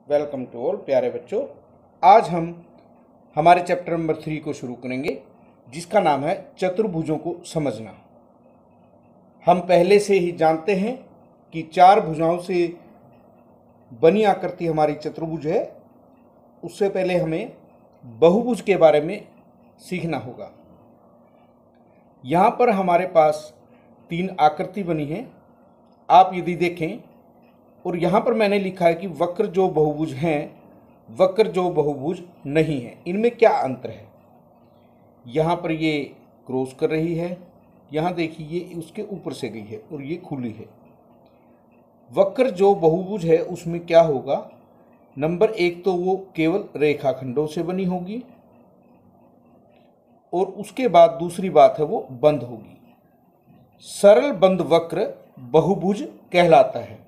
Welcome to all प्यारे बच्चों। आज हम हमारे चैप्टर नंबर 3 को शुरू करेंगे, जिसका नाम है चतुर्भुजों को समझना। हम पहले से ही जानते हैं कि चार भुजाओं से बनी आकृति हमारी चतुर्भुज है। उससे पहले हमें बहुभुज के बारे में सीखना होगा। यहाँ पर हमारे पास तीन आकृति बनी है। आप यदि देखें, और यहाँ पर मैंने लिखा है कि वक्र जो बहुभुज हैं, वक्र जो बहुभुज नहीं है। इनमें क्या अंतर है? यहाँ पर ये क्रॉस कर रही है, यहाँ देखिए ये उसके ऊपर से गई है और ये खुली है। वक्र जो बहुभुज है उसमें क्या होगा? नंबर एक तो वो केवल रेखाखंडों से बनी होगी, और उसके बाद दूसरी बात है वो बंद होगी। सरल बंद वक्र बहुभुज कहलाता है।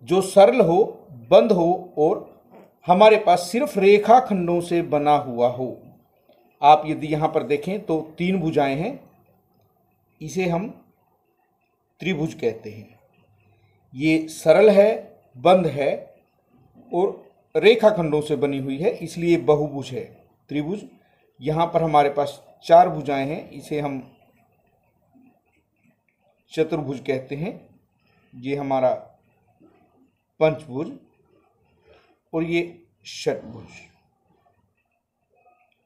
जो सरल हो, बंद हो और हमारे पास सिर्फ रेखाखंडों से बना हुआ हो। आप यदि यहाँ पर देखें तो तीन भुजाएं हैं, इसे हम त्रिभुज कहते हैं। ये सरल है, बंद है और रेखाखंडों से बनी हुई है, इसलिए बहुभुज है, त्रिभुज। यहाँ पर हमारे पास चार भुजाएं हैं, इसे हम चतुर्भुज कहते हैं। ये हमारा पंचभुज और ये षटभुज,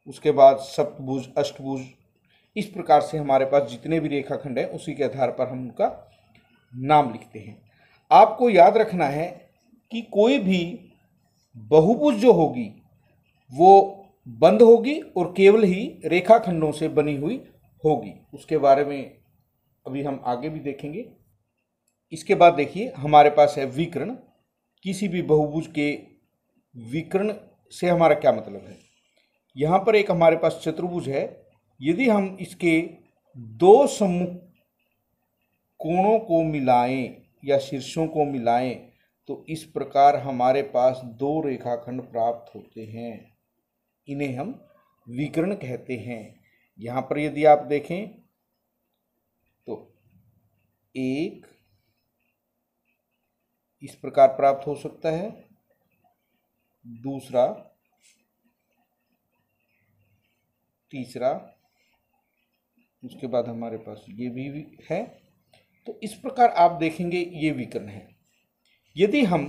उसके बाद सप्तभुज, अष्टभुज। इस प्रकार से हमारे पास जितने भी रेखाखंड हैं उसी के आधार पर हम उनका नाम लिखते हैं। आपको याद रखना है कि कोई भी बहुभुज जो होगी वो बंद होगी और केवल ही रेखाखंडों से बनी हुई होगी। उसके बारे में अभी हम आगे भी देखेंगे। इसके बाद देखिए हमारे पास है विकर्ण। किसी भी बहुभुज के विकर्ण से हमारा क्या मतलब है? यहाँ पर एक हमारे पास चतुर्भुज है। यदि हम इसके दो सम्मुख कोणों को मिलाएं या शीर्षों को मिलाएं तो इस प्रकार हमारे पास दो रेखाखंड प्राप्त होते हैं। इन्हें हम विकर्ण कहते हैं। यहाँ पर यदि आप देखें तो एक इस प्रकार प्राप्त हो सकता है, दूसरा, तीसरा, उसके बाद हमारे पास ये भी है। तो इस प्रकार आप देखेंगे ये विकर्ण है। यदि हम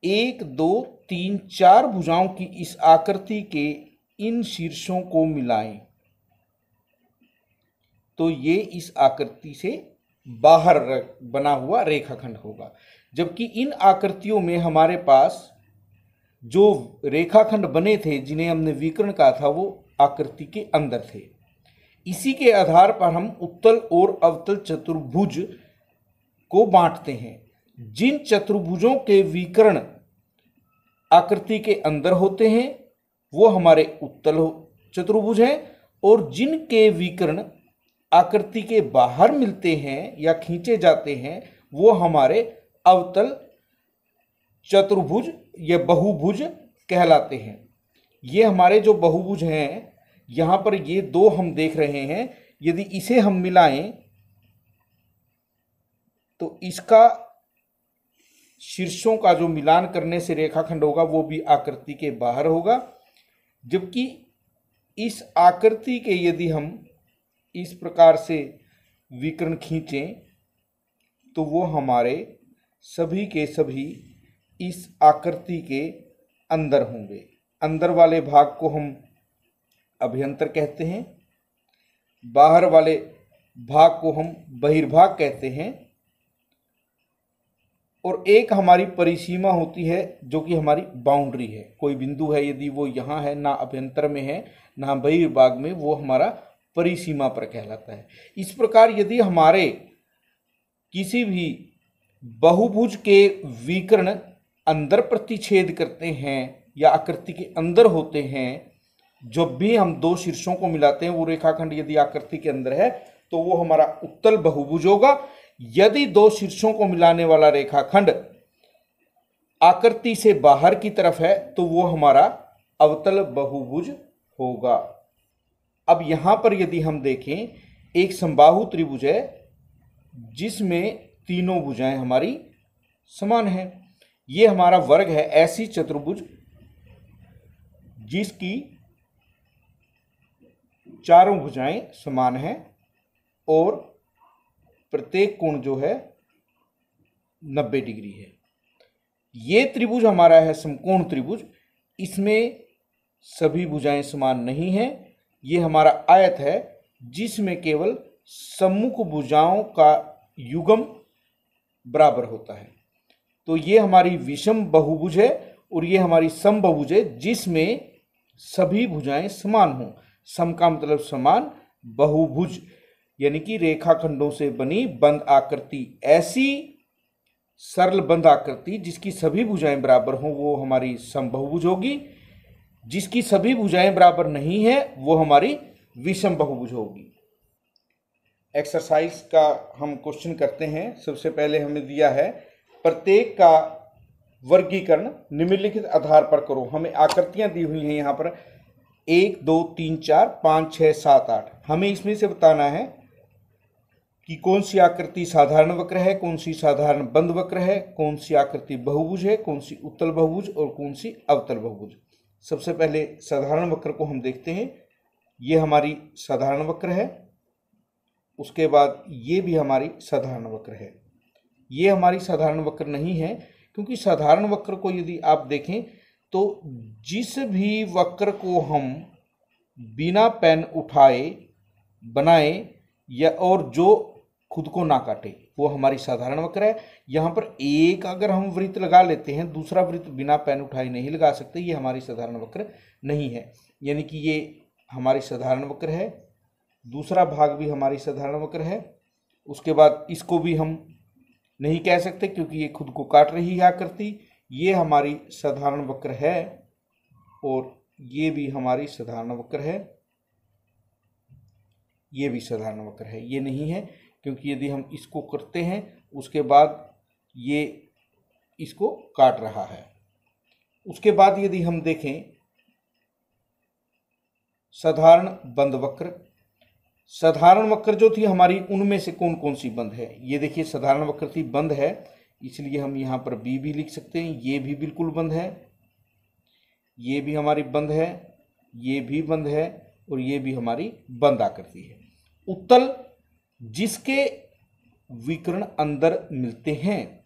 1, 2, 3, 4 भुजाओं की इस आकृति के इन शीर्षों को मिलाएं तो ये इस आकृति से बाहर बना हुआ रेखाखंड होगा। जबकि इन आकृतियों में हमारे पास जो रेखाखंड बने थे जिन्हें हमने विकर्ण कहा था वो आकृति के अंदर थे। इसी के आधार पर हम उत्तल और अवतल चतुर्भुज को बांटते हैं। जिन चतुर्भुजों के विकर्ण आकृति के अंदर होते हैं वो हमारे उत्तल चतुर्भुज हैं, और जिनके विकर्ण आकृति के बाहर मिलते हैं या खींचे जाते हैं वो हमारे अवतल चतुर्भुज या बहुभुज कहलाते हैं। ये हमारे जो बहुभुज हैं, यहाँ पर ये दो हम देख रहे हैं। यदि इसे हम मिलाएं तो इसका शीर्षों का जो मिलान करने से रेखाखंड होगा वो भी आकृति के बाहर होगा। जबकि इस आकृति के यदि हम इस प्रकार से विकर्ण खींचें तो वो हमारे सभी के सभी इस आकृति के अंदर होंगे। अंदर वाले भाग को हम अभ्यंतर कहते हैं, बाहर वाले भाग को हम बहिर्भाग कहते हैं, और एक हमारी परिसीमा होती है जो कि हमारी बाउंड्री है। कोई बिंदु है, यदि वो यहाँ है, ना अभ्यंतर में है ना बहिर्भाग में, वो हमारा परिसीमा पर कहलाता है। इस प्रकार यदि हमारे किसी भी बहुभुज के विकर्ण अंदर प्रतिच्छेद करते हैं या आकृति के अंदर होते हैं, जब भी हम दो शीर्षों को मिलाते हैं वो रेखाखंड यदि आकृति के अंदर है तो वो हमारा उत्तल बहुभुज होगा। यदि दो शीर्षों को मिलाने वाला रेखाखंड आकृति से बाहर की तरफ है तो वो हमारा अवतल बहुभुज होगा। अब यहां पर यदि हम देखें, एक समबाहु त्रिभुज है जिसमें तीनों भुजाएं हमारी समान है। ये हमारा वर्ग है ऐसी चतुर्भुज जिसकी चारों भुजाएं समान हैं और प्रत्येक कोण जो है 90 डिग्री है। ये त्रिभुज हमारा है समकोण त्रिभुज, इसमें सभी भुजाएं समान नहीं हैं। ये हमारा आयत है जिसमें केवल सम्मुख भुजाओं का युग्म बराबर होता है। तो ये हमारी विषम बहुभुज है और ये हमारी समबहुभुज है जिसमें सभी भुजाएं समान हों। सम का मतलब समान, बहुभुज यानी कि रेखाखंडों से बनी बंद आकृति, ऐसी सरल बंद आकृति जिसकी सभी भुजाएं बराबर हों वो हमारी समबहुभुज होगी। जिसकी सभी भुजाएं बराबर नहीं है वो हमारी विषम बहुभुज होगी। एक्सरसाइज का हम क्वेश्चन करते हैं। सबसे पहले हमें दिया है प्रत्येक का वर्गीकरण निम्नलिखित आधार पर करो। हमें आकृतियां दी हुई हैं यहाँ पर 1 2 3 4 5 6 7 8। हमें इसमें से बताना है कि कौन सी आकृति साधारण वक्र है, कौन सी साधारण बंद वक्र है, कौन सी आकृति बहुभुज है, कौन सी उत्तल बहुभुज और कौन सी अवतल बहुभुज। सबसे पहले साधारण वक्र को हम देखते हैं। ये हमारी साधारण वक्र है, उसके बाद ये भी हमारी साधारण वक्र है। ये हमारी साधारण वक्र नहीं है क्योंकि साधारण वक्र को यदि आप देखें तो जिस भी वक्र को हम बिना पेन उठाए बनाए या और जो खुद को ना काटे वो हमारी साधारण वक्र है। यहाँ पर एक अगर हम वृत्त लगा लेते हैं, दूसरा वृत्त बिना पेन उठाए नहीं लगा सकते, ये हमारी साधारण वक्र नहीं है। यानी कि ये हमारी साधारण वक्र है, दूसरा भाग भी हमारी साधारण वक्र है। उसके बाद इसको भी हम नहीं कह सकते क्योंकि ये खुद को काट रही है आकृति। ये हमारी साधारण वक्र है और ये भी हमारी साधारण वक्र है, ये भी साधारण वक्र है। ये नहीं है क्योंकि यदि हम इसको करते हैं उसके बाद ये इसको काट रहा है। उसके बाद यदि हम देखें साधारण बंद वक्र, साधारण वक्र जो थी हमारी उनमें से कौन कौन सी बंद है। ये देखिए साधारण वक्र थी बंद है, इसलिए हम यहाँ पर बी भी लिख सकते हैं। ये भी बिल्कुल बंद है, ये भी हमारी बंद है, ये भी बंद है और ये भी हमारी बंद आकृति है। उत्तल जिसके विकर्ण अंदर मिलते हैं,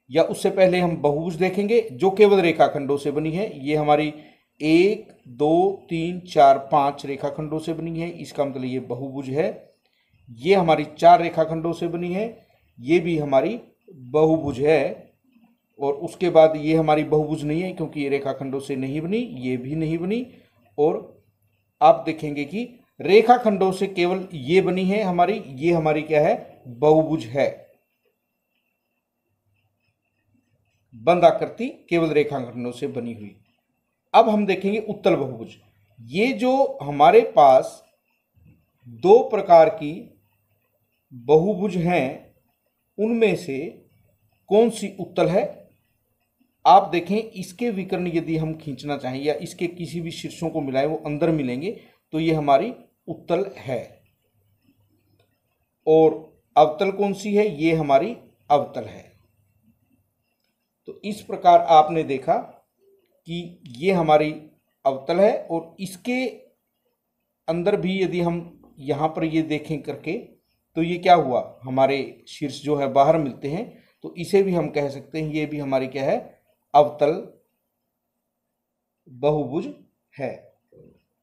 या उससे पहले हम बहुभुज देखेंगे जो केवल रेखाखंडों से बनी है। ये हमारी 1 2 3 4 5 रेखाखंडों से बनी है, इसका मतलब ये बहुभुज है। ये हमारी 4 रेखाखंडों से बनी है, ये भी हमारी बहुभुज है। और उसके बाद ये हमारी बहुभुज नहीं है क्योंकि ये रेखाखंडों से नहीं बनी, ये भी नहीं बनी। और आप देखेंगे कि रेखाखंडों से केवल ये बनी है हमारी, ये हमारी क्या है, बहुभुज है। बंद आकृति केवल रेखाखंडों से बनी हुई। अब हम देखेंगे उत्तल बहुभुज। ये जो हमारे पास 2 प्रकार की बहुभुज हैं उनमें से कौन सी उत्तल है। आप देखें इसके विकर्ण यदि हम खींचना चाहें या इसके किसी भी शीर्षों को मिलाएं वो अंदर मिलेंगे तो ये हमारी उत्तल है। और अवतल कौन सी है, ये हमारी अवतल है। तो इस प्रकार आपने देखा कि ये हमारी अवतल है और इसके अंदर भी यदि हम यहाँ पर ये देखें करके तो ये क्या हुआ, हमारे शीर्ष जो है बाहर मिलते हैं, तो इसे भी हम कह सकते हैं ये भी हमारी क्या है, अवतल बहुभुज है।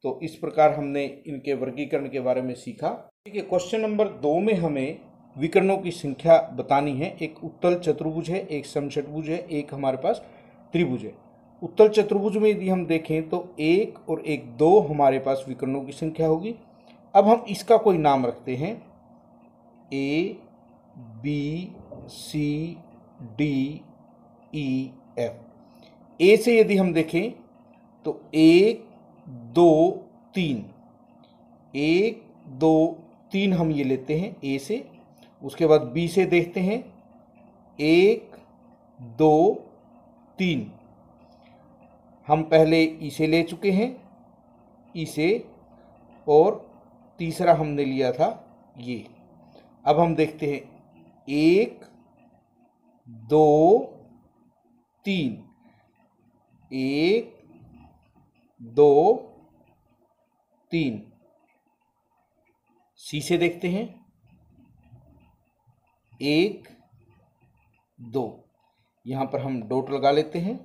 तो इस प्रकार हमने इनके वर्गीकरण के बारे में सीखा। ठीक है, क्वेश्चन नंबर 2 में हमें विकर्णों की संख्या बतानी है। एक उत्तल चतुर्भुज है, एक समषटभुज है, एक हमारे पास त्रिभुज है। उत्तल चतुर्भुज में यदि हम देखें तो 1 और 1 2 हमारे पास विकर्णों की संख्या होगी। अब हम इसका कोई नाम रखते हैं, A B C D E F। ए से यदि हम देखें तो 1 2 3, 1 2 3 हम ये लेते हैं ए से। उसके बाद बी से देखते हैं 1 2 3, हम पहले इसे ले चुके हैं, इसे, और तीसरा हमने लिया था ये। अब हम देखते हैं 1 2 3, 1 2 3। सी से देखते हैं, 1 2। यहां पर हम डॉट लगा लेते हैं।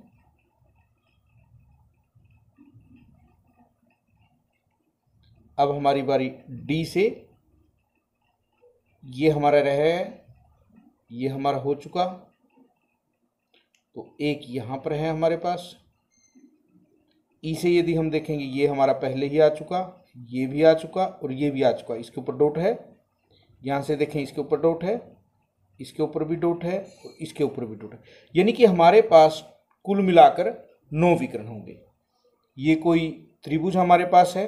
अब हमारी बारी डी से। ये हमारा रहा, ये हमारा हो चुका, तो एक यहां पर है हमारे पास। ई से यदि हम देखेंगे, ये हमारा पहले ही आ चुका, ये भी आ चुका और ये भी आ चुका। इसके ऊपर डॉट है। यहाँ से देखें, इसके ऊपर डॉट है, इसके ऊपर भी डॉट है और इसके ऊपर भी डॉट है। यानी कि हमारे पास कुल मिलाकर 9 विकर्ण होंगे। ये कोई त्रिभुज हमारे पास है।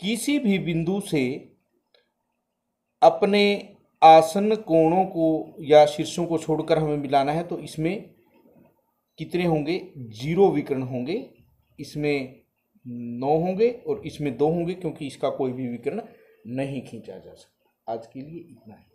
किसी भी बिंदु से अपने आसन्न कोणों को या शीर्षों को छोड़कर हमें मिलाना है, तो इसमें कितने होंगे? 0 विकर्ण होंगे। इसमें 9 होंगे और इसमें 2 होंगे, क्योंकि इसका कोई भी विकर्ण नहीं खींचा जा सकता। आज के लिए इतना है।